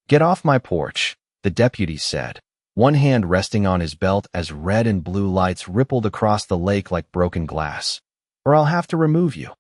"Get off my porch," the deputy said, one hand resting on his belt as red and blue lights rippled across the lake like broken glass. "Or I'll have to remove you."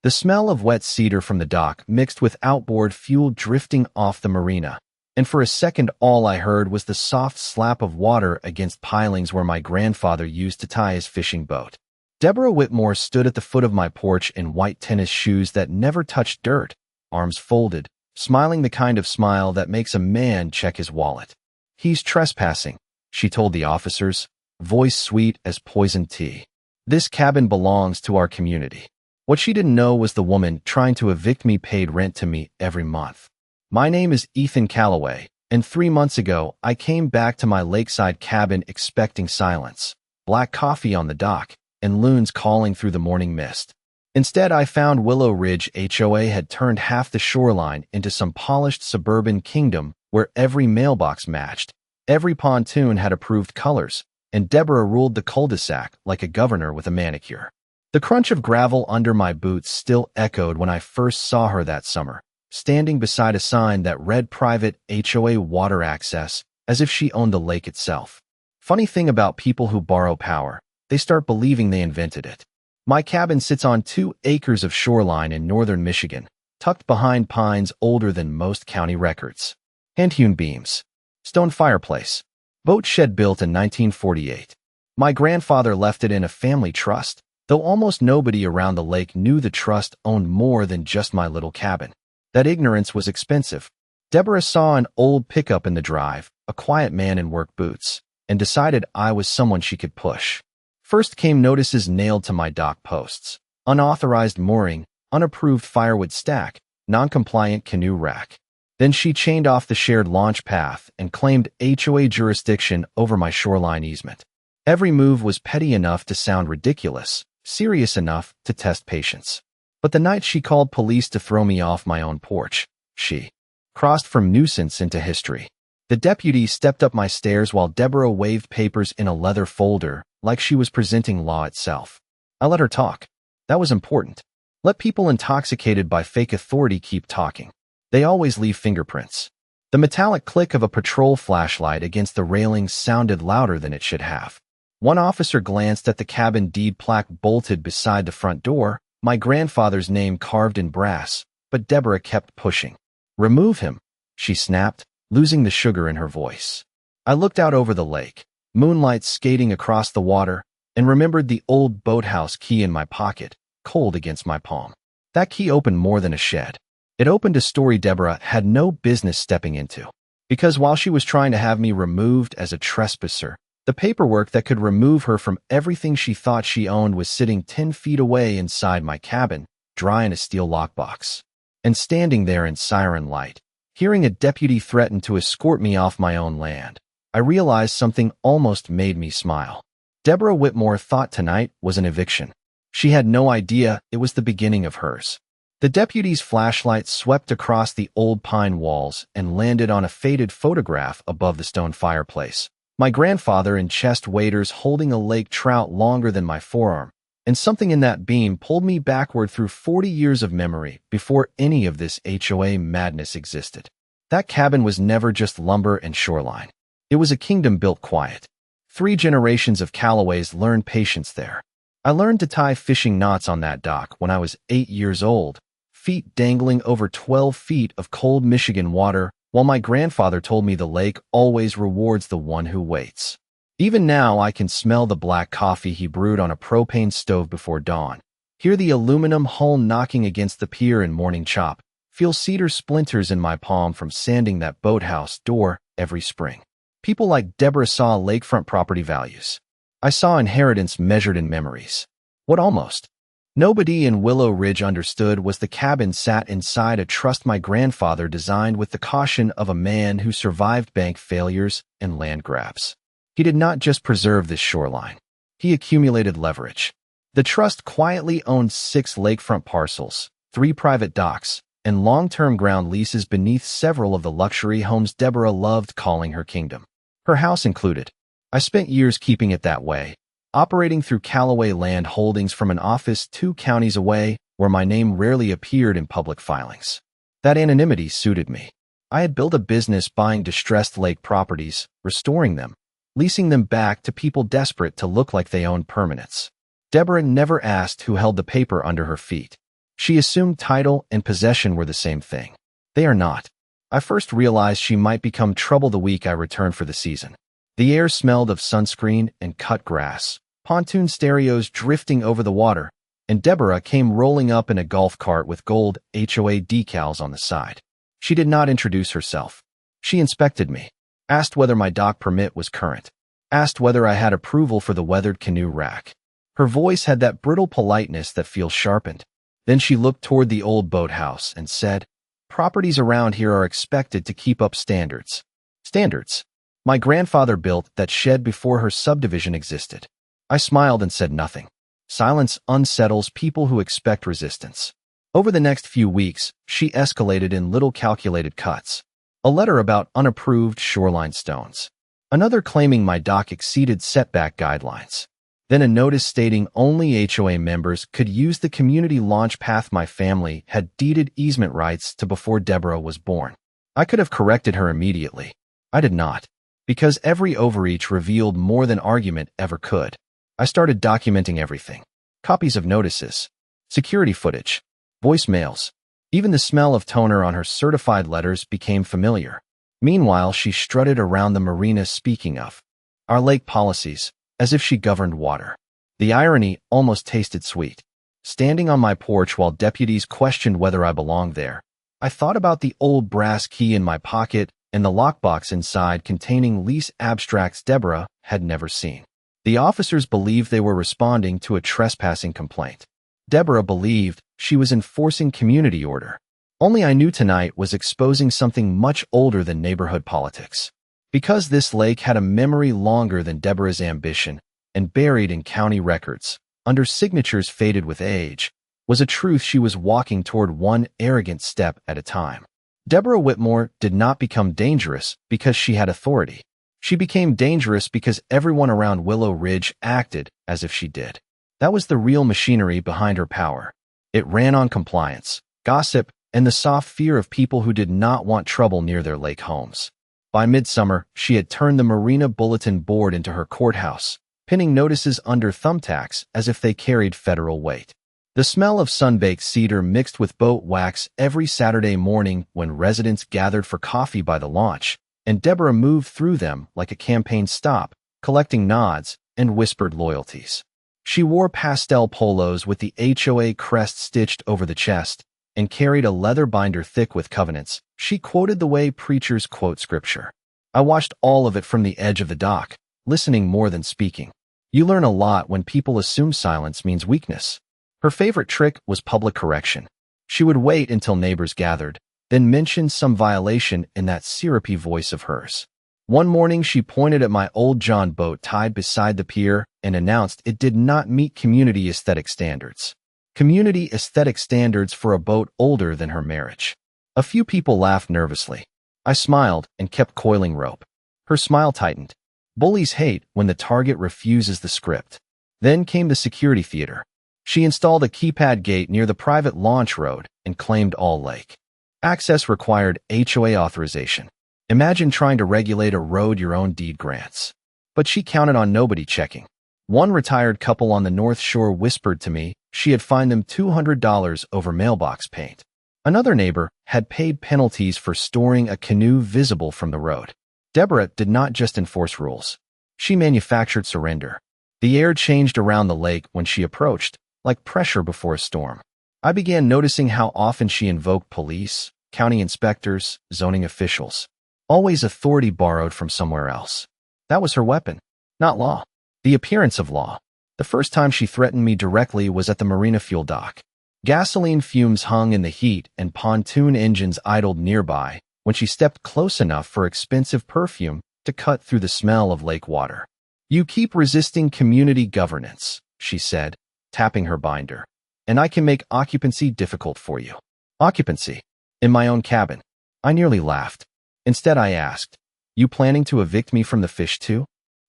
The smell of wet cedar from the dock mixed with outboard fuel drifting off the marina, and for a second all I heard was the soft slap of water against pilings where my grandfather used to tie his fishing boat. Deborah Whitmore stood at the foot of my porch in white tennis shoes that never touched dirt, arms folded, smiling the kind of smile that makes a man check his wallet. "He's trespassing," she told the officers, voice sweet as poisoned tea. "This cabin belongs to our community." What she didn't know was the woman trying to evict me paid rent to me every month. "My name is Ethan Calloway, and 3 months ago I came back to my Lakeside cabin expecting silence, black coffee on the dock, and loons calling through the morning mist. Instead, I found Willow Ridge HOA had turned half the shoreline into some polished suburban kingdom where every mailbox matched, every pontoon had approved colors, and Deborah ruled the cul-de-sac like a governor with a manicure. The crunch of gravel under my boots still echoed when I first saw her that summer, standing beside a sign that read private HOA water access, as if she owned the lake itself. Funny thing about people who borrow power, they start believing they invented it. My cabin sits on 2 acres of shoreline in northern Michigan, tucked behind pines older than most county records. Hand-hewn beams. Stone fireplace. Boat shed built in 1948. My grandfather left it in a family trust, though almost nobody around the lake knew the trust owned more than just my little cabin. That ignorance was expensive. Deborah saw an old pickup in the drive, a quiet man in work boots, and decided I was someone she could push. First came notices nailed to my dock posts: unauthorized mooring, unapproved firewood stack, non-compliant canoe rack. Then she chained off the shared launch path and claimed HOA jurisdiction over my shoreline easement. Every move was petty enough to sound ridiculous, serious enough to test patience. But the night she called police to throw me off my own porch, she crossed from nuisance into history. The deputy stepped up my stairs while Deborah waved papers in a leather folder, like she was presenting law itself. I let her talk. That was important. Let people intoxicated by fake authority keep talking. They always leave fingerprints. The metallic click of a patrol flashlight against the railings sounded louder than it should have. One officer glanced at the cabin deed plaque bolted beside the front door, my grandfather's name carved in brass, but Deborah kept pushing. "Remove him," she snapped, losing the sugar in her voice. I looked out over the lake, moonlight skating across the water, and remembered the old boathouse key in my pocket, cold against my palm. That key opened more than a shed. It opened a story Deborah had no business stepping into. Because while she was trying to have me removed as a trespasser, the paperwork that could remove her from everything she thought she owned was sitting 10 feet away inside my cabin, dry in a steel lockbox. And standing there in siren light, hearing a deputy threaten to escort me off my own land, I realized something almost made me smile. Deborah Whitmore thought tonight was an eviction. She had no idea it was the beginning of hers. The deputy's flashlight swept across the old pine walls and landed on a faded photograph above the stone fireplace. My grandfather in chest waders holding a lake trout longer than my forearm, and something in that beam pulled me backward through 40 years of memory before any of this HOA madness existed. That cabin was never just lumber and shoreline. It was a kingdom built quiet. 3 generations of Callaways learned patience there. I learned to tie fishing knots on that dock when I was 8 years old, feet dangling over 12 feet of cold Michigan water, while my grandfather told me the lake always rewards the one who waits. Even now I can smell the black coffee he brewed on a propane stove before dawn, hear the aluminum hull knocking against the pier in morning chop, feel cedar splinters in my palm from sanding that boathouse door every spring. People like Deborah saw lakefront property values. I saw inheritance measured in memories. What almost nobody in Willow Ridge understood was the cabin sat inside a trust my grandfather designed with the caution of a man who survived bank failures and land grabs. He did not just preserve this shoreline. He accumulated leverage. The trust quietly owned 6 lakefront parcels, 3 private docks, and long-term ground leases beneath several of the luxury homes Deborah loved calling her kingdom. Her house included. I spent years keeping it that way, operating through Callaway Land Holdings from an office 2 counties away where my name rarely appeared in public filings. That anonymity suited me. I had built a business buying distressed lake properties, restoring them, leasing them back to people desperate to look like they owned permanence. Deborah never asked who held the paper under her feet. She assumed title and possession were the same thing. They are not. I first realized she might become trouble the week I returned for the season. The air smelled of sunscreen and cut grass, pontoon stereos drifting over the water, and Deborah came rolling up in a golf cart with gold HOA decals on the side. She did not introduce herself. She inspected me, asked whether my dock permit was current, asked whether I had approval for the weathered canoe rack. Her voice had that brittle politeness that feels sharpened. Then she looked toward the old boathouse and said, "Properties around here are expected to keep up standards." Standards. My grandfather built that shed before her subdivision existed. I smiled and said nothing. Silence unsettles people who expect resistance. Over the next few weeks, she escalated in little calculated cuts. A letter about unapproved shoreline stones. Another claiming my dock exceeded setback guidelines. Then a notice stating only HOA members could use the community launch path my family had deeded easement rights to before Deborah was born. I could have corrected her immediately. I did not, because every overreach revealed more than argument ever could. I started documenting everything. Copies of notices, security footage, voicemails. Even the smell of toner on her certified letters became familiar. Meanwhile, she strutted around the marina speaking of our lake policies, as if she governed water. The irony almost tasted sweet. Standing on my porch while deputies questioned whether I belonged there, I thought about the old brass key in my pocket and the lockbox inside containing lease abstracts Deborah had never seen. The officers believed they were responding to a trespassing complaint. Deborah believed she was enforcing community order. Only I knew tonight was exposing something much older than neighborhood politics. Because this lake had a memory longer than Deborah's ambition and buried in county records, under signatures faded with age, was a truth she was walking toward one arrogant step at a time. Deborah Whitmore did not become dangerous because she had authority. She became dangerous because everyone around Willow Ridge acted as if she did. That was the real machinery behind her power. It ran on compliance, gossip, and the soft fear of people who did not want trouble near their lake homes. By midsummer, she had turned the Marina Bulletin Board into her courthouse, pinning notices under thumbtacks as if they carried federal weight. The smell of sun-baked cedar mixed with boat wax every Saturday morning when residents gathered for coffee by the launch, and Deborah moved through them like a campaign stop, collecting nods and whispered loyalties. She wore pastel polos with the HOA crest stitched over the chest and carried a leather binder thick with covenants. She quoted the way preachers quote scripture. I watched all of it from the edge of the dock, listening more than speaking. You learn a lot when people assume silence means weakness. Her favorite trick was public correction. She would wait until neighbors gathered, then mention some violation in that syrupy voice of hers. One morning, she pointed at my old John boat tied beside the pier and announced it did not meet community aesthetic standards. Community aesthetic standards for a boat older than her marriage. A few people laughed nervously. I smiled and kept coiling rope. Her smile tightened. Bullies hate when the target refuses the script. Then came the security theater. She installed a keypad gate near the private launch road and claimed all lake. Access required HOA authorization. Imagine trying to regulate a road your own deed grants. But she counted on nobody checking. One retired couple on the North Shore whispered to me she had fined them $200 over mailbox paint. Another neighbor had paid penalties for storing a canoe visible from the road. Deborah did not just enforce rules. She manufactured surrender. The air changed around the lake when she approached, like pressure before a storm. I began noticing how often she invoked police, county inspectors, zoning officials. Always authority borrowed from somewhere else. That was her weapon, not law. The appearance of law. The first time she threatened me directly was at the marina fuel dock. Gasoline fumes hung in the heat and pontoon engines idled nearby when she stepped close enough for expensive perfume to cut through the smell of lake water. "You keep resisting community governance," she said, tapping her binder, "and I can make occupancy difficult for you." Occupancy? In my own cabin? I nearly laughed. Instead, I asked, "You planning to evict me from the fish too?"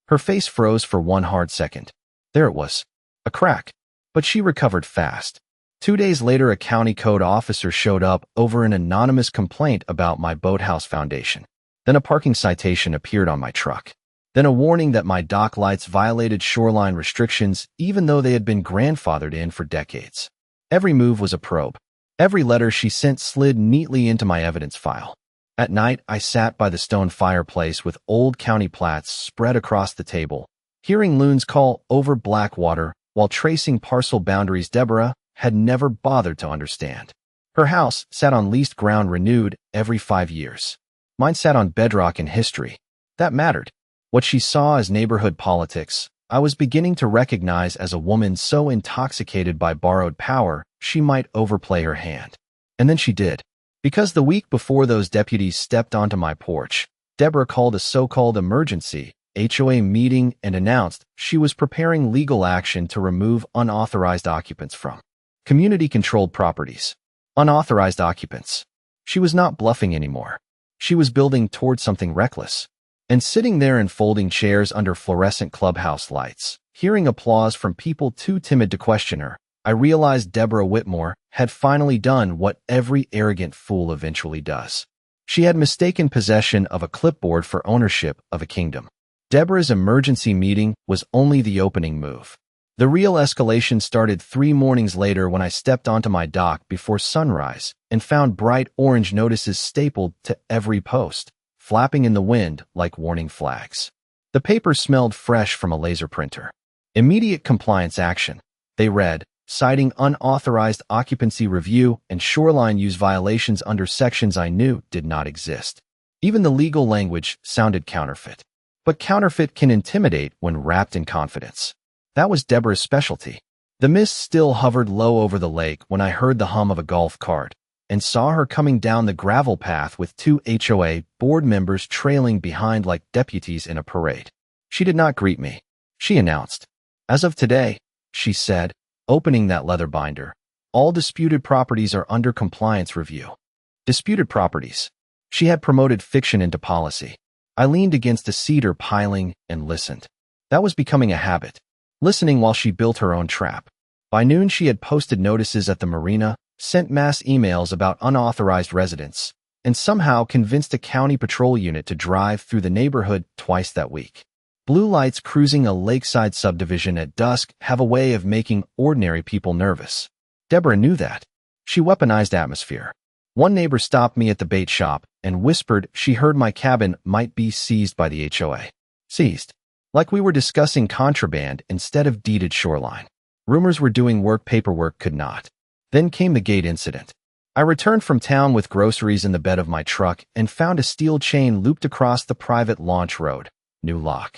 Her face froze for one hard second. There it was. A crack. But she recovered fast. 2 days later, a county code officer showed up over an anonymous complaint about my boathouse foundation. Then a parking citation appeared on my truck. Then a warning that my dock lights violated shoreline restrictions even though they had been grandfathered in for decades. Every move was a probe. Every letter she sent slid neatly into my evidence file. At night, I sat by the stone fireplace with old county plats spread across the table, hearing loons call over Blackwater while tracing parcel boundaries Deborah had never bothered to understand. Her house sat on leased ground renewed every 5 years. Mine sat on bedrock in history. That mattered. What she saw as neighborhood politics, I was beginning to recognize as a woman so intoxicated by borrowed power she might overplay her hand. And then she did. Because the week before those deputies stepped onto my porch, Deborah called a so-called emergency HOA meeting and announced she was preparing legal action to remove unauthorized occupants from community-controlled properties. Unauthorized occupants. She was not bluffing anymore. She was building toward something reckless. And sitting there in folding chairs under fluorescent clubhouse lights, hearing applause from people too timid to question her, I realized Deborah Whitmore had finally done what every arrogant fool eventually does. She had mistaken possession of a clipboard for ownership of a kingdom. Deborah's emergency meeting was only the opening move. The real escalation started 3 mornings later when I stepped onto my dock before sunrise and found bright orange notices stapled to every post, flapping in the wind like warning flags. The paper smelled fresh from a laser printer. Immediate compliance action, they read, citing unauthorized occupancy review and shoreline use violations under sections I knew did not exist. Even the legal language sounded counterfeit. But counterfeit can intimidate when wrapped in confidence. That was Deborah's specialty. The mist still hovered low over the lake when I heard the hum of a golf cart and saw her coming down the gravel path with 2 HOA board members trailing behind like deputies in a parade. She did not greet me. She announced, "As of today," she said, opening that leather binder, "all disputed properties are under compliance review." Disputed properties. She had promoted fiction into policy. I leaned against a cedar piling and listened. That was becoming a habit. Listening while she built her own trap. By noon, she had posted notices at the marina, sent mass emails about unauthorized residents, and somehow convinced a county patrol unit to drive through the neighborhood twice that week. Blue lights cruising a Lakeside subdivision at dusk have a way of making ordinary people nervous. Deborah knew that. She weaponized atmosphere. One neighbor stopped me at the bait shop and whispered she heard my cabin might be seized by the HOA. Seized. Like we were discussing contraband instead of deeded shoreline. Rumors were doing work paperwork could not. Then came the gate incident. I returned from town with groceries in the bed of my truck and found a steel chain looped across the private launch road. New lock.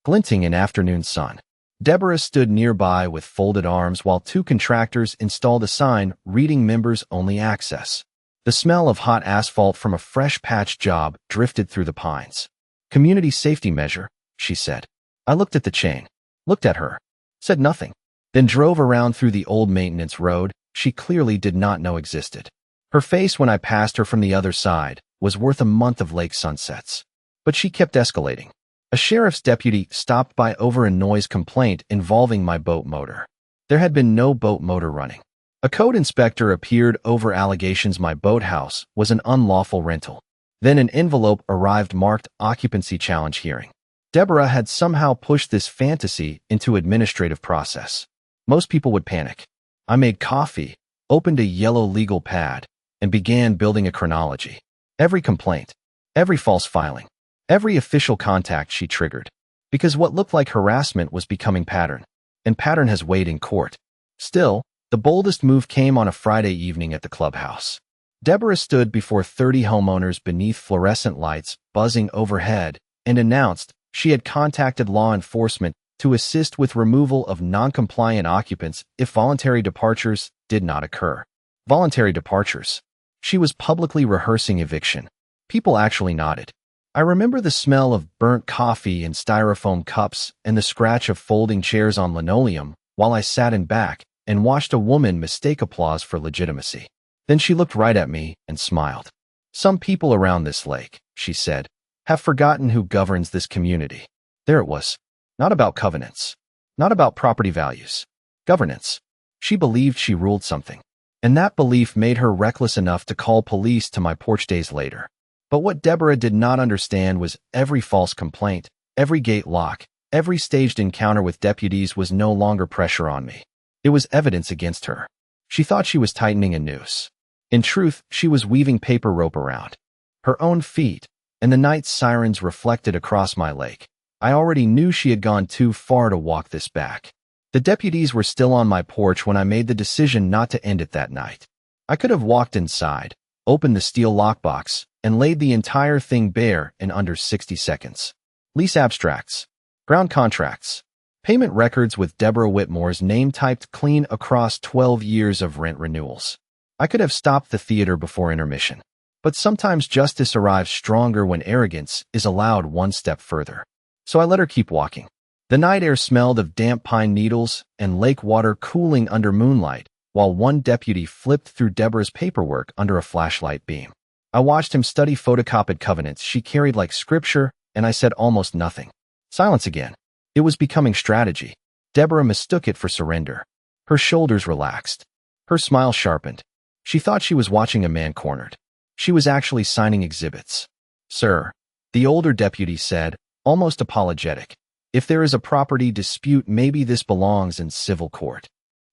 Glinting in afternoon sun. Deborah stood nearby with folded arms while 2 contractors installed a sign reading members only access. The smell of hot asphalt from a fresh patch job drifted through the pines. Community safety measure, she said. I looked at the chain, looked at her, said nothing, then drove around through the old maintenance road she clearly did not know existed. Her face when I passed her from the other side was worth a month of lake sunsets. But she kept escalating. A sheriff's deputy stopped by over a noise complaint involving my boat motor. There had been no boat motor running. A code inspector appeared over allegations my boathouse was an unlawful rental. Then an envelope arrived marked occupancy challenge hearing. Deborah had somehow pushed this fantasy into administrative process. Most people would panic. I made coffee, opened a yellow legal pad, and began building a chronology. Every complaint, every false filing, every official contact she triggered. Because what looked like harassment was becoming pattern, and pattern has weighed in court. Still, the boldest move came on a Friday evening at the clubhouse. Deborah stood before 30 homeowners beneath fluorescent lights buzzing overhead and announced she had contacted law enforcement to assist with removal of non-compliant occupants if voluntary departures did not occur. Voluntary departures. She was publicly rehearsing eviction. People actually nodded. I remember the smell of burnt coffee in styrofoam cups and the scratch of folding chairs on linoleum while I sat in back and watched a woman mistake applause for legitimacy. Then she looked right at me and smiled. "Some people around this lake," she said, "have forgotten who governs this community." There it was. Not about covenants. Not about property values. Governance. She believed she ruled something. And that belief made her reckless enough to call police to my porch days later. But what Deborah did not understand was every false complaint, every gate lock, every staged encounter with deputies was no longer pressure on me. It was evidence against her. She thought she was tightening a noose. In truth, she was weaving paper rope around her own feet, and the night's sirens reflected across my lake. I already knew she had gone too far to walk this back. The deputies were still on my porch when I made the decision not to end it that night. I could have walked inside, opened the steel lockbox, and laid the entire thing bare in under 60 seconds. Lease abstracts, ground contracts, payment records with Deborah Whitmore's name typed clean across 12 years of rent renewals. I could have stopped the theater before intermission. But sometimes justice arrives stronger when arrogance is allowed one step further. So I let her keep walking. The night air smelled of damp pine needles and lake water cooling under moonlight, while one deputy flipped through Deborah's paperwork under a flashlight beam. I watched him study photocopied covenants she carried like scripture, and I said almost nothing. Silence again. It was becoming strategy. Deborah mistook it for surrender. Her shoulders relaxed. Her smile sharpened. She thought she was watching a man cornered. She was actually signing exhibits. Sir, the older deputy said, almost apologetic, if there is a property dispute, maybe this belongs in civil court.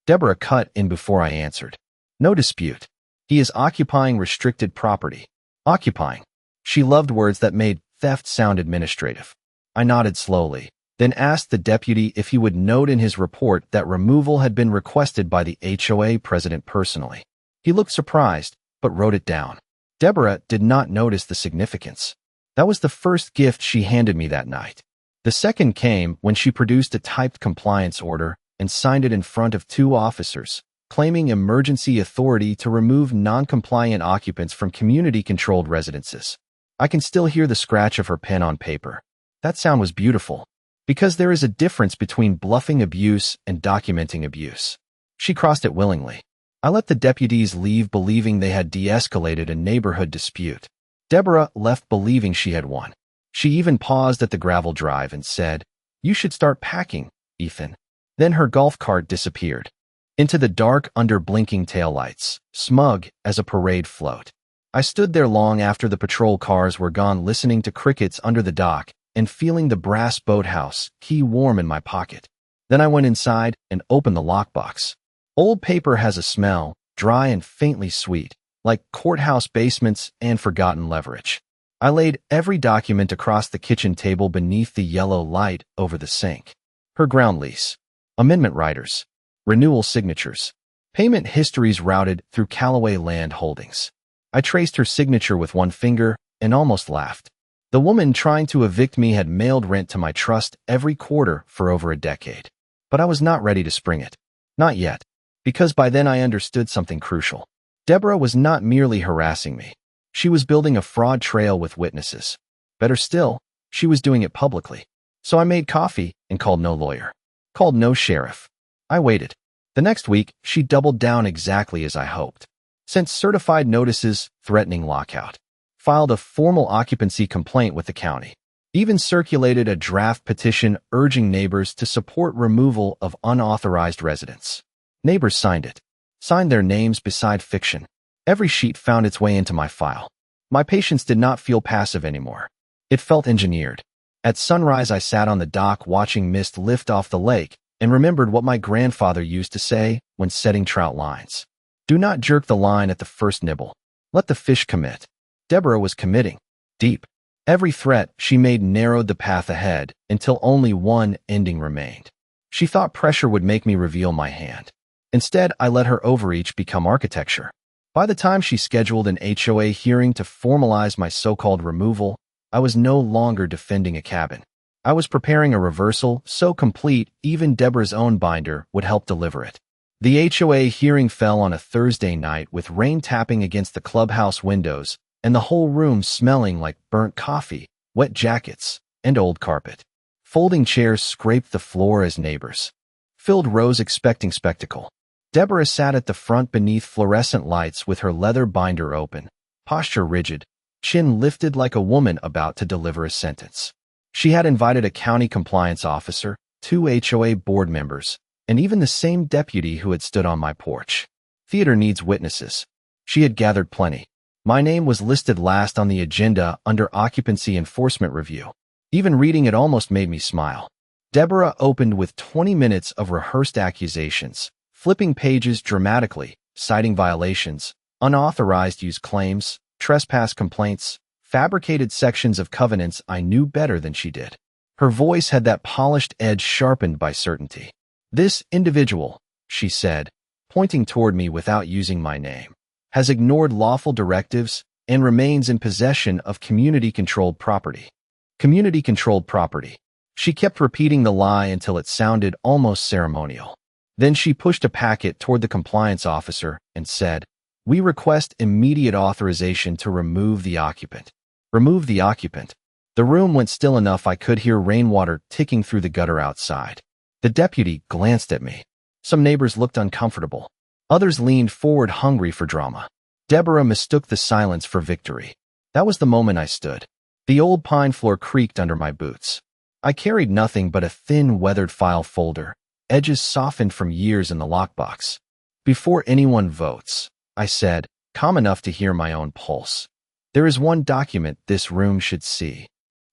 Deborah cut in before I answered. No dispute. He is occupying restricted property. Occupying. She loved words that made theft sound administrative. I nodded slowly, then asked the deputy if he would note in his report that removal had been requested by the HOA president personally. He looked surprised, but wrote it down. Deborah did not notice the significance. That was the first gift she handed me that night. The second came when she produced a typed compliance order and signed it in front of 2 officers, claiming emergency authority to remove non-compliant occupants from community-controlled residences. I can still hear the scratch of her pen on paper. That sound was beautiful, because there is a difference between bluffing abuse and documenting abuse. She crossed it willingly. I let the deputies leave believing they had de-escalated a neighborhood dispute. Deborah left believing she had won. She even paused at the gravel drive and said, "You should start packing, Ethan." Then her golf cart disappeared into the dark under blinking taillights, smug as a parade float. I stood there long after the patrol cars were gone, listening to crickets under the dock and feeling the brass boathouse key warm in my pocket. Then I went inside and opened the lockbox. Old paper has a smell, dry and faintly sweet, like courthouse basements and forgotten leverage. I laid every document across the kitchen table beneath the yellow light over the sink. Her ground lease, amendment riders, renewal signatures, payment histories routed through Callaway Land Holdings. I traced her signature with one finger and almost laughed. The woman trying to evict me had mailed rent to my trust every quarter for over a decade. But I was not ready to spring it. Not yet. Because by then I understood something crucial. Deborah was not merely harassing me. She was building a fraud trail with witnesses. Better still, she was doing it publicly. So I made coffee and called no lawyer. Called no sheriff. I waited. The next week, she doubled down exactly as I hoped. Sent certified notices threatening lockout. Filed a formal occupancy complaint with the county. Even circulated a draft petition urging neighbors to support removal of unauthorized residents. Neighbors signed it. Signed their names beside fiction. Every sheet found its way into my file. My patience did not feel passive anymore. It felt engineered. At sunrise, I sat on the dock watching mist lift off the lake and remembered what my grandfather used to say when setting trout lines. Do not jerk the line at the first nibble. Let the fish commit. Deborah was committing. Deep. Every threat she made narrowed the path ahead until only one ending remained. She thought pressure would make me reveal my hand. Instead, I let her overreach become architecture. By the time she scheduled an HOA hearing to formalize my so-called removal, I was no longer defending a cabin. I was preparing a reversal so complete even Deborah's own binder would help deliver it. The HOA hearing fell on a Thursday night with rain tapping against the clubhouse windows and the whole room smelling like burnt coffee, wet jackets, and old carpet. Folding chairs scraped the floor as neighbors filled rows expecting spectacle. Deborah sat at the front beneath fluorescent lights with her leather binder open, posture rigid, chin lifted like a woman about to deliver a sentence. She had invited a county compliance officer, 2 HOA board members, and even the same deputy who had stood on my porch. Theater needs witnesses. She had gathered plenty. My name was listed last on the agenda under occupancy enforcement review. Even reading it almost made me smile. Deborah opened with 20 minutes of rehearsed accusations, flipping pages dramatically, citing violations, unauthorized use claims, trespass complaints, fabricated sections of covenants I knew better than she did. Her voice had that polished edge sharpened by certainty. This individual, she said, pointing toward me without using my name, has ignored lawful directives and remains in possession of community-controlled property. Community-controlled property. She kept repeating the lie until it sounded almost ceremonial. Then she pushed a packet toward the compliance officer and said, "We request immediate authorization to remove the occupant." Remove the occupant. The room went still enough I could hear rainwater ticking through the gutter outside. The deputy glanced at me. Some neighbors looked uncomfortable. Others leaned forward hungry for drama. Deborah mistook the silence for victory. That was the moment I stood. The old pine floor creaked under my boots. I carried nothing but a thin, weathered file folder, edges softened from years in the lockbox. "Before anyone votes," I said, calm enough to hear my own pulse, "there is one document this room should see."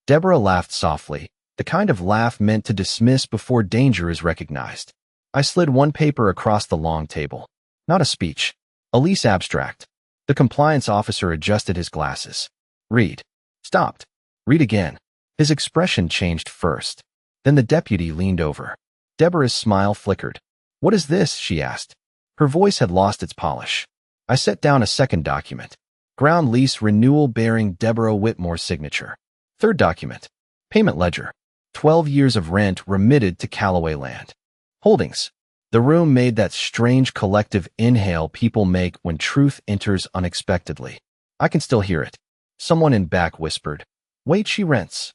Deborah laughed softly, the kind of laugh meant to dismiss before danger is recognized. I slid one paper across the long table. Not a speech. A lease abstract. The compliance officer adjusted his glasses. "Read." Stopped. "Read again." His expression changed first. Then the deputy leaned over. Deborah's smile flickered. "What is this?" she asked. Her voice had lost its polish. I set down a second document. Ground lease renewal bearing Deborah Whitmore's signature. Third document. Payment ledger. 12 years of rent remitted to Callaway Land Holdings. The room made that strange collective inhale people make when truth enters unexpectedly. I can still hear it. Someone in back whispered, "Wait, she rents."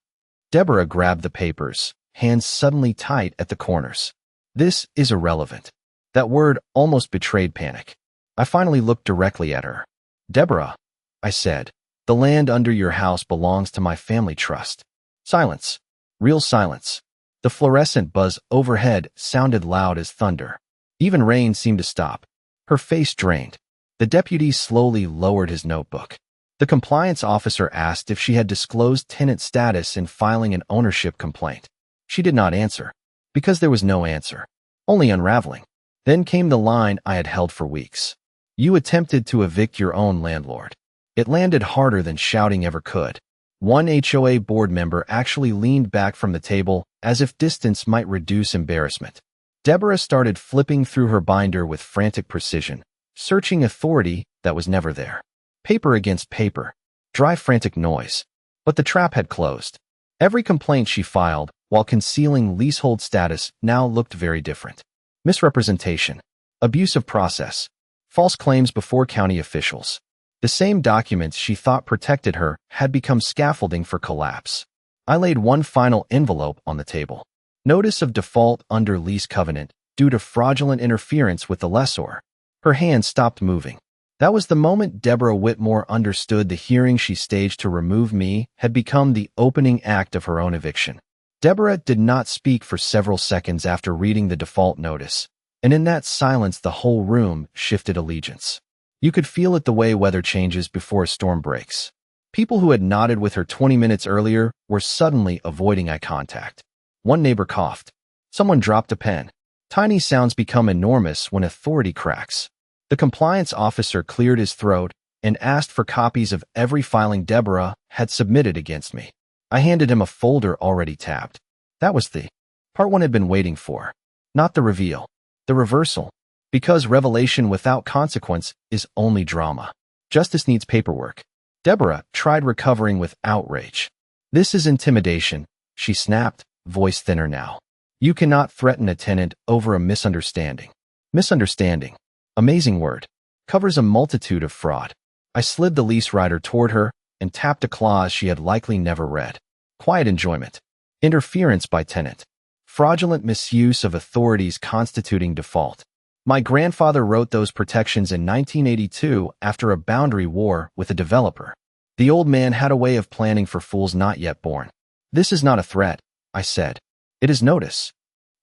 Deborah grabbed the papers, hands suddenly tight at the corners. "This is irrelevant." That word almost betrayed panic. I finally looked directly at her. "Deborah," I said, "the land under your house belongs to my family trust." Silence. Real silence. The fluorescent buzz overhead sounded loud as thunder. Even rain seemed to stop. Her face drained. The deputy slowly lowered his notebook. The compliance officer asked if she had disclosed tenant status in filing an ownership complaint. She did not answer, because there was no answer, only unraveling. Then came the line I had held for weeks. "You attempted to evict your own landlord." It landed harder than shouting ever could. One HOA board member actually leaned back from the table as if distance might reduce embarrassment. Deborah started flipping through her binder with frantic precision, searching authority that was never there. Paper against paper. Dry frantic noise. But the trap had closed. Every complaint she filed, while concealing leasehold status, now looked very different. Misrepresentation. Abuse of process. False claims before county officials. The same documents she thought protected her had become scaffolding for collapse. I laid one final envelope on the table. Notice of default under lease covenant due to fraudulent interference with the lessor. Her hand stopped moving. That was the moment Deborah Whitmore understood the hearing she staged to remove me had become the opening act of her own eviction. Deborah did not speak for several seconds after reading the default notice, and in that silence the whole room shifted allegiance. You could feel it the way weather changes before a storm breaks. People who had nodded with her 20 minutes earlier were suddenly avoiding eye contact. One neighbor coughed. Someone dropped a pen. Tiny sounds become enormous when authority cracks. The compliance officer cleared his throat and asked for copies of every filing Deborah had submitted against me. I handed him a folder already tabbed. That was the part one had been waiting for. Not the reveal. The reversal. Because revelation without consequence is only drama. Justice needs paperwork. Deborah tried recovering with outrage. "This is intimidation," she snapped, voice thinner now. "You cannot threaten a tenant over a misunderstanding." Misunderstanding. Amazing word. Covers a multitude of fraud. I slid the lease rider toward her and tapped a clause she had likely never read. Quiet enjoyment. Interference by tenant. Fraudulent misuse of authorities constituting default. My grandfather wrote those protections in 1982 after a boundary war with a developer. The old man had a way of planning for fools not yet born. "This is not a threat," I said. "It is notice."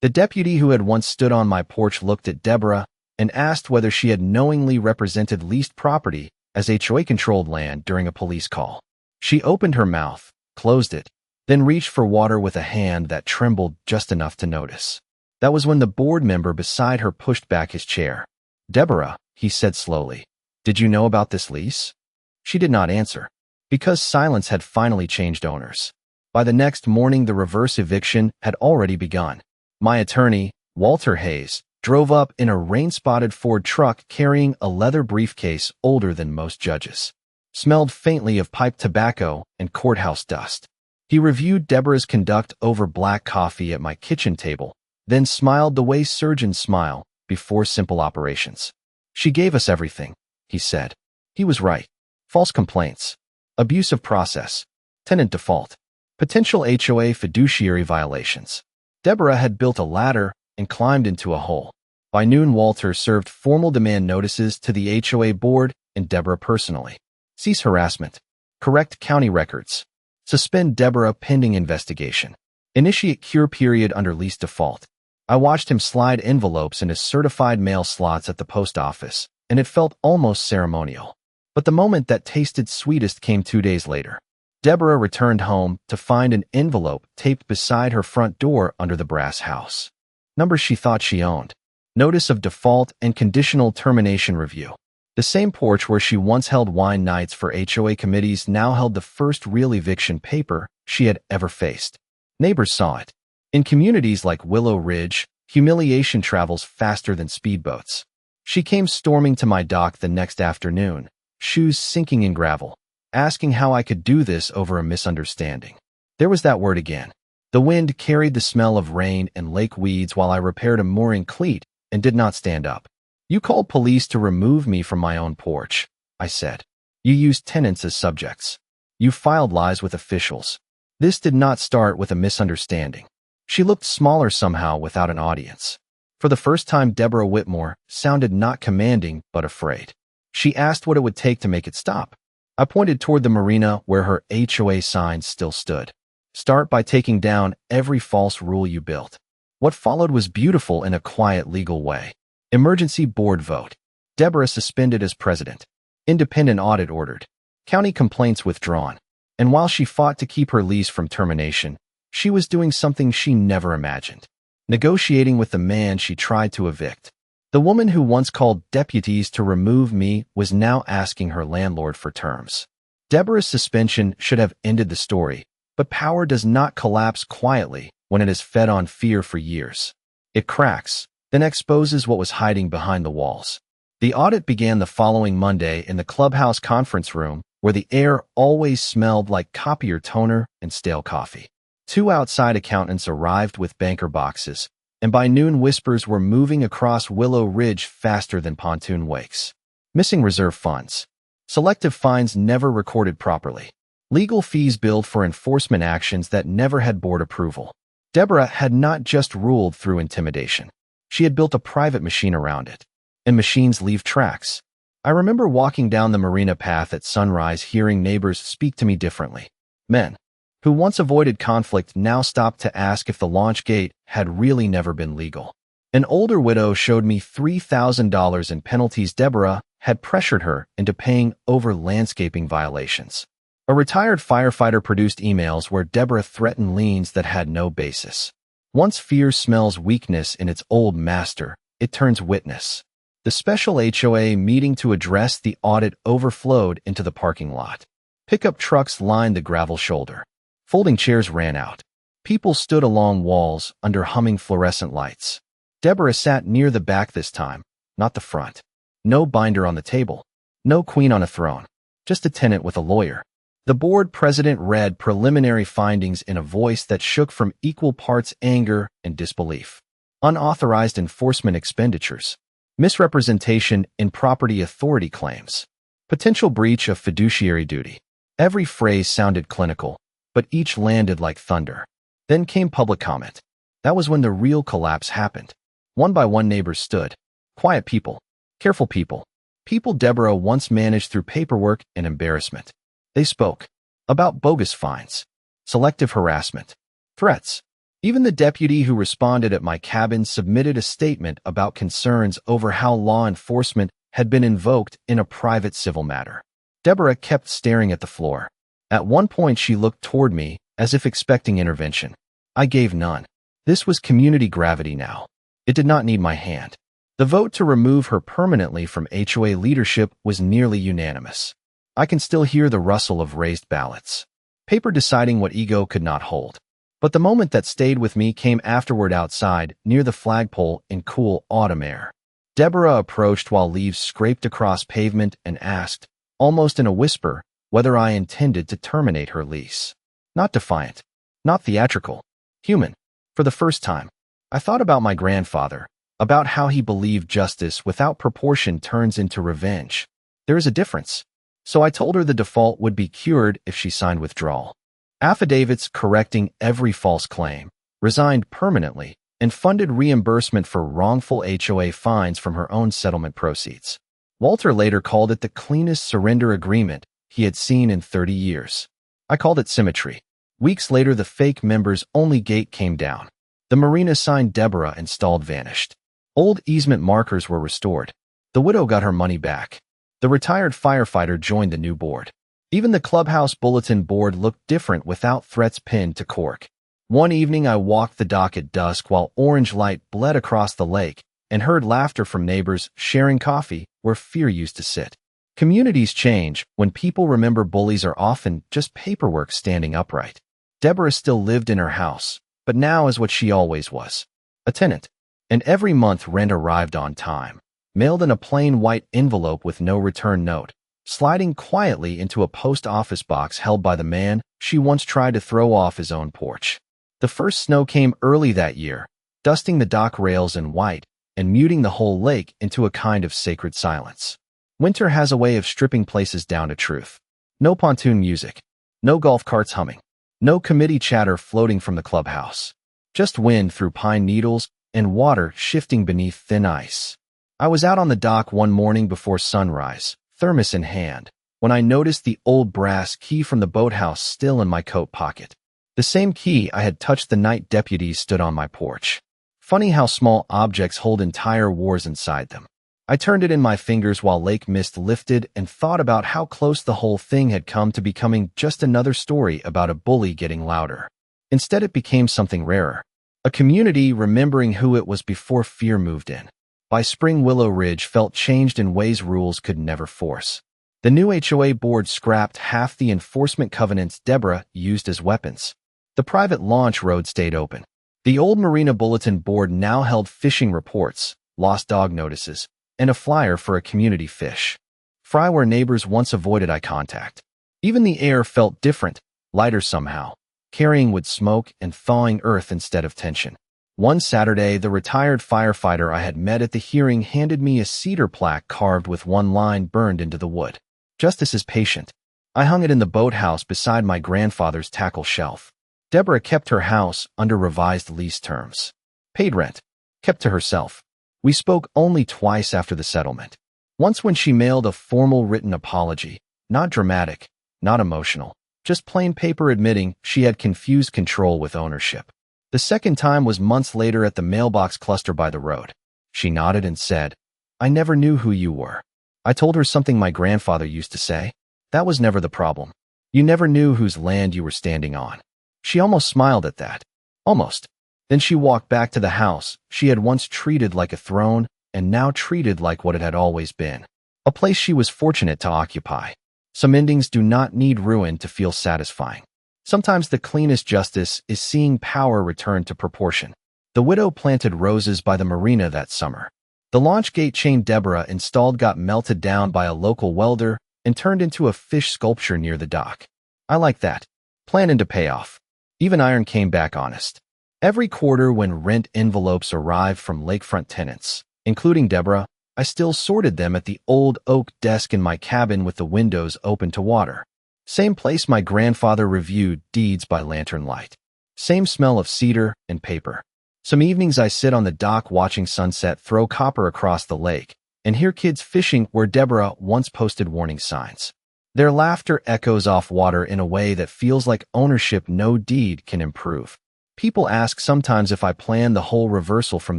The deputy who had once stood on my porch looked at Deborah and asked whether she had knowingly represented leased property as HOA-controlled land during a police call. She opened her mouth, closed it, then reached for water with a hand that trembled just enough to notice. That was when the board member beside her pushed back his chair. "Deborah," he said slowly, "did you know about this lease?" She did not answer, because silence had finally changed owners. By the next morning, the reverse eviction had already begun. My attorney, Walter Hayes, drove up in a rain-spotted Ford truck carrying a leather briefcase older than most judges. Smelled faintly of pipe tobacco and courthouse dust. He reviewed Deborah's conduct over black coffee at my kitchen table, then smiled the way surgeons smile before simple operations. "She gave us everything," he said. He was right. False complaints, abusive process, tenant default, potential HOA fiduciary violations. Deborah had built a ladder and climbed into a hole. By noon, Walter served formal demand notices to the HOA board and Deborah personally. Cease harassment. Correct county records. Suspend Deborah pending investigation. Initiate cure period under lease default. I watched him slide envelopes into certified mail slots at the post office, and it felt almost ceremonial. But the moment that tasted sweetest came 2 days later. Deborah returned home to find an envelope taped beside her front door under the brass house. Numbers she thought she owned. Notice of default and conditional termination review. The same porch where she once held wine nights for HOA committees now held the first real eviction paper she had ever faced. Neighbors saw it. In communities like Willow Ridge, humiliation travels faster than speedboats. She came storming to my dock the next afternoon, shoes sinking in gravel, asking how I could do this over a misunderstanding. There was that word again. The wind carried the smell of rain and lake weeds while I repaired a mooring cleat and did not stand up. "You called police to remove me from my own porch," I said. "You used tenants as subjects. You filed lies with officials. This did not start with a misunderstanding." She looked smaller somehow without an audience. For the first time, Deborah Whitmore sounded not commanding but afraid. She asked what it would take to make it stop. I pointed toward the marina where her HOA signs still stood. "Start by taking down every false rule you built." What followed was beautiful in a quiet legal way. Emergency board vote. Deborah suspended as president. Independent audit ordered. County complaints withdrawn. And while she fought to keep her lease from termination, she was doing something she never imagined. Negotiating with the man she tried to evict. The woman who once called deputies to remove me was now asking her landlord for terms. Deborah's suspension should have ended the story, but power does not collapse quietly when it has fed on fear for years. It cracks, then exposes what was hiding behind the walls. The audit began the following Monday in the clubhouse conference room, where the air always smelled like copier toner and stale coffee. 2 outside accountants arrived with banker boxes, and by noon whispers were moving across Willow Ridge faster than pontoon wakes. Missing reserve funds. Selective fines never recorded properly. Legal fees billed for enforcement actions that never had board approval. Deborah had not just ruled through intimidation. She had built a private machine around it. And machines leave tracks. I remember walking down the marina path at sunrise hearing neighbors speak to me differently. Men who once avoided conflict now stopped to ask if the launch gate had really never been legal. An older widow showed me $3,000 in penalties Deborah had pressured her into paying over landscaping violations. A retired firefighter produced emails where Deborah threatened liens that had no basis. Once fear smells weakness in its old master, it turns witness. The special HOA meeting to address the audit overflowed into the parking lot. Pickup trucks lined the gravel shoulder. Folding chairs ran out. People stood along walls under humming fluorescent lights. Deborah sat near the back this time, not the front. No binder on the table. No queen on a throne. Just a tenant with a lawyer. The board president read preliminary findings in a voice that shook from equal parts anger and disbelief. Unauthorized enforcement expenditures. Misrepresentation in property authority claims. Potential breach of fiduciary duty. Every phrase sounded clinical, but each landed like thunder. Then came public comment. That was when the real collapse happened. One by one neighbors stood. Quiet people. Careful people. People Deborah once managed through paperwork and embarrassment. They spoke about bogus fines, selective harassment, threats, Even the deputy who responded at my cabin submitted a statement about concerns over how law enforcement had been invoked in a private civil matter. Deborah kept staring at the floor. At one point she looked toward me, as if expecting intervention. I gave none. This was community gravity now. It did not need my hand. The vote to remove her permanently from HOA leadership was nearly unanimous. I can still hear the rustle of raised ballots. Paper deciding what ego could not hold. But the moment that stayed with me came afterward outside, near the flagpole in cool autumn air. Deborah approached while leaves scraped across pavement and asked, almost in a whisper, whether I intended to terminate her lease. Not defiant. Not theatrical. Human. For the first time, I thought about my grandfather, about how he believed justice without proportion turns into revenge. There is a difference. So I told her the default would be cured if she signed withdrawal. Affidavits correcting every false claim, resigned permanently, and funded reimbursement for wrongful HOA fines from her own settlement proceeds. Walter later called it the cleanest surrender agreement he had seen in 30 years. I called it symmetry. Weeks later, the fake members' only gate came down. The marina sign Deborah installed vanished. Old easement markers were restored. The widow got her money back. The retired firefighter joined the new board. Even the clubhouse bulletin board looked different without threats pinned to cork. One evening I walked the dock at dusk while orange light bled across the lake and heard laughter from neighbors sharing coffee where fear used to sit. Communities change when people remember bullies are often just paperwork standing upright. Deborah still lived in her house, but now is what she always was, a tenant. And every month rent arrived on time, mailed in a plain white envelope with no return note, sliding quietly into a post office box held by the man she once tried to throw off his own porch. The first snow came early that year, dusting the dock rails in white and muting the whole lake into a kind of sacred silence. Winter has a way of stripping places down to truth. No pontoon music, no golf carts humming, no committee chatter floating from the clubhouse. Just wind through pine needles and water shifting beneath thin ice. I was out on the dock one morning before sunrise, thermos in hand, when I noticed the old brass key from the boathouse still in my coat pocket. The same key I had touched the night deputies stood on my porch. Funny how small objects hold entire wars inside them. I turned it in my fingers while lake mist lifted and thought about how close the whole thing had come to becoming just another story about a bully getting louder. Instead it became something rarer. A community remembering who it was before fear moved in. By spring Willow Ridge felt changed in ways rules could never force. The new HOA board scrapped half the enforcement covenants Deborah used as weapons. The private launch road stayed open. The old marina bulletin board now held fishing reports, lost dog notices, and a flyer for a community fish fry where neighbors once avoided eye contact. Even the air felt different, lighter somehow, carrying wood smoke and thawing earth instead of tension. One Saturday, the retired firefighter I had met at the hearing handed me a cedar plaque carved with one line burned into the wood. Justice is patient. I hung it in the boathouse beside my grandfather's tackle shelf. Deborah kept her house under revised lease terms. Paid rent. Kept to herself. We spoke only twice after the settlement. Once when she mailed a formal written apology, not dramatic, not emotional, just plain paper admitting she had confused control with ownership. The second time was months later at the mailbox cluster by the road. She nodded and said, "I never knew who you were." I told her something my grandfather used to say. That was never the problem. You never knew whose land you were standing on. She almost smiled at that. Almost. Then she walked back to the house she had once treated like a throne and now treated like what it had always been. A place she was fortunate to occupy. Some endings do not need ruin to feel satisfying. Sometimes the cleanest justice is seeing power return to proportion. The widow planted roses by the marina that summer. The launch gate chain Deborah installed got melted down by a local welder and turned into a fish sculpture near the dock. I like that. Plan into payoff. Even iron came back honest. Every quarter when rent envelopes arrived from lakefront tenants, including Deborah, I still sorted them at the old oak desk in my cabin with the windows open to water. Same place my grandfather reviewed deeds by lantern light. Same smell of cedar and paper. Some evenings I sit on the dock watching sunset throw copper across the lake and hear kids fishing where Deborah once posted warning signs. Their laughter echoes off water in a way that feels like ownership no deed can improve. People ask sometimes if I planned the whole reversal from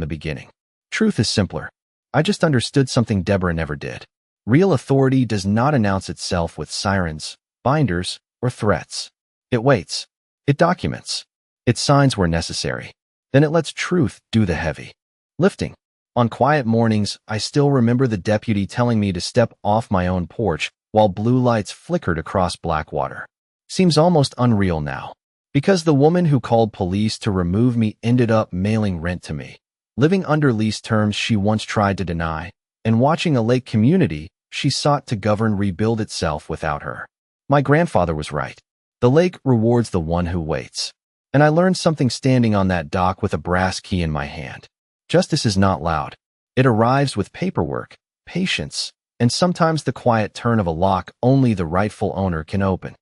the beginning. Truth is simpler. I just understood something Deborah never did. Real authority does not announce itself with sirens, binders, or threats. It waits. It documents. It signs where necessary. Then it lets truth do the heavy lifting. On quiet mornings, I still remember the deputy telling me to step off my own porch while blue lights flickered across black water. Seems almost unreal now. Because the woman who called police to remove me ended up mailing rent to me, living under lease terms she once tried to deny, and watching a lake community she sought to govern rebuild itself without her. My grandfather was right. The lake rewards the one who waits. And I learned something standing on that dock with a brass key in my hand. Justice is not loud. It arrives with paperwork, patience, and sometimes the quiet turn of a lock only the rightful owner can open.